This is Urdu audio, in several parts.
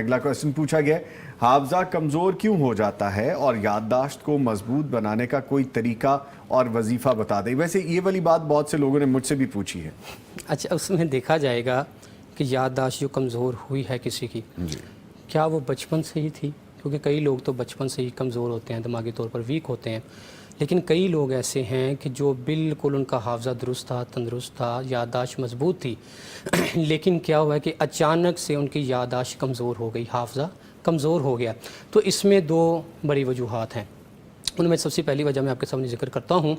اگلا کوشچن پوچھا گیا حافظہ کمزور کیوں ہو جاتا ہے اور یادداشت کو مضبوط بنانے کا کوئی طریقہ اور وظیفہ بتا دیں. ویسے یہ والی بات بہت سے لوگوں نے مجھ سے بھی پوچھی ہے. اچھا، اس میں دیکھا جائے گا کہ یادداشت جو کمزور ہوئی ہے کسی کی، کیا وہ بچپن سے ہی تھی؟ کیونکہ کئی لوگ تو بچپن سے ہی کمزور ہوتے ہیں، دماغی طور پر ویک ہوتے ہیں، لیکن کئی لوگ ایسے ہیں کہ جو بالکل ان کا حافظہ درست تھا، تندرست تھا، یادداشت مضبوط تھی، لیکن کیا ہوا ہے کہ اچانک سے ان کی یادداشت کمزور ہو گئی، حافظہ کمزور ہو گیا. تو اس میں دو بڑی وجوہات ہیں. ان میں سب سے پہلی وجہ میں آپ کے سامنے ذکر کرتا ہوں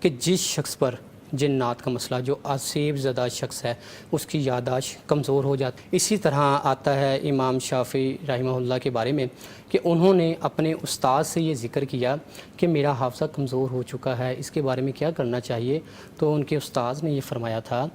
کہ جس شخص پر جنات کا مسئلہ، جو آسیب زدہ شخص ہے، اس کی یادداشت کمزور ہو جاتی. اسی طرح آتا ہے امام شافعی رحمہ اللہ کے بارے میں کہ انہوں نے اپنے استاد سے یہ ذکر کیا کہ میرا حافظہ کمزور ہو چکا ہے، اس کے بارے میں کیا کرنا چاہیے. تو ان کے استاد نے یہ فرمایا تھا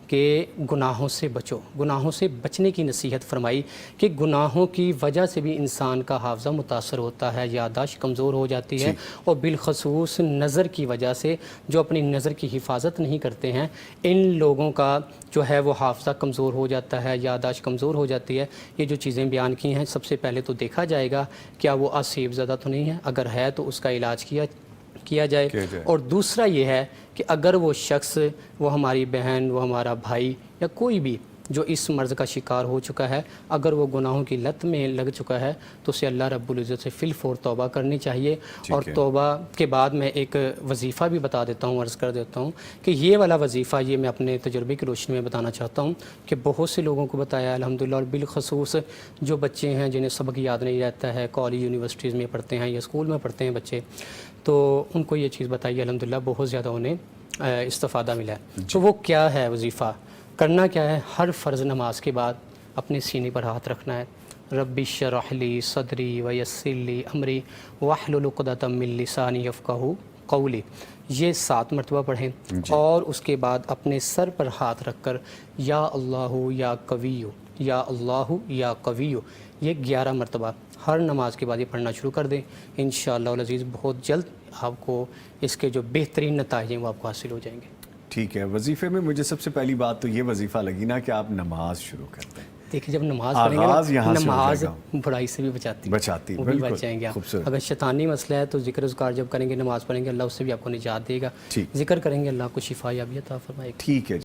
کہ گناہوں سے بچو، گناہوں سے بچنے کی نصیحت فرمائی کہ گناہوں کی وجہ سے بھی انسان کا حافظہ متاثر ہوتا ہے، یادداشت کمزور ہو جاتی ہے، اور بالخصوص نظر کی وجہ سے جو اپنی نظر کی حفاظت نہیں کرتے ہیں، ان لوگوں کا جو ہے وہ حافظہ کمزور ہو جاتا ہے، یادداشت کمزور ہو جاتی ہے. یہ جو چیزیں بیان کی ہیں، سب سے پہلے تو دیکھا جائے گا کیا وہ آسیب زدہ تو نہیں ہے، اگر ہے تو اس کا علاج کیا جائے. اور دوسرا یہ ہے کہ اگر وہ شخص، وہ ہماری بہن، وہ ہمارا بھائی، یا کوئی بھی جو اس مرض کا شکار ہو چکا ہے، اگر وہ گناہوں کی لت میں لگ چکا ہے تو اسے اللہ رب العزت سے فی الفور توبہ کرنی چاہیے. اور توبہ کے بعد میں ایک وظیفہ بھی بتا دیتا ہوں، عرض کر دیتا ہوں کہ یہ والا وظیفہ، یہ میں اپنے تجربے کی روشنی میں بتانا چاہتا ہوں کہ بہت سے لوگوں کو بتایا الحمدللہ، اور بالخصوص جو بچے ہیں جنہیں سبق یاد نہیں رہتا ہے، کالج یونیورسٹیز میں پڑھتے ہیں یا اسکول میں پڑھتے ہیں بچے، تو ان کو یہ چیز بتائی الحمدللہ، بہت زیادہ انہیں استفادہ ملا ہے. تو وہ کیا ہے وظیفہ؟ کرنا کیا ہے؟ ہر فرض نماز کے بعد اپنے سینے پر ہاتھ رکھنا ہے. رب اشرح لی صدری ویسر لی امری واحلل عقدۃ من لسانی یفقہوا قولی. یہ 7 مرتبہ پڑھیں، اور اس کے بعد اپنے سر پر ہاتھ رکھ کر یا اللہ یا قویو، یا اللہ یا قویو، یہ 11 مرتبہ ہر نماز کے بعد یہ پڑھنا شروع کر دیں. انشاءاللہ العزیز بہت جلد آپ کو اس کے جو بہترین نتائج ہیں وہ آپ کو حاصل ہو جائیں گے. ٹھیک ہے. وظیفے میں مجھے سب سے پہلی بات تو یہ وظیفہ لگی نا کہ آپ نماز شروع کرتے ہیں. دیکھیں جب نماز پڑھیں گے نا، نماز برائی سے بھی بچاتی ہے، وہ بھی بچ جائیں گے آپ. اگر شیطانی مسئلہ ہے تو ذکر اذکار جب کریں گے، نماز پڑھیں گے، اللہ اس سے بھی آپ کو نجات دے گا. ذکر کریں گے، اللہ کو شفا یابی عطا فرمائے گا. ٹھیک ہے.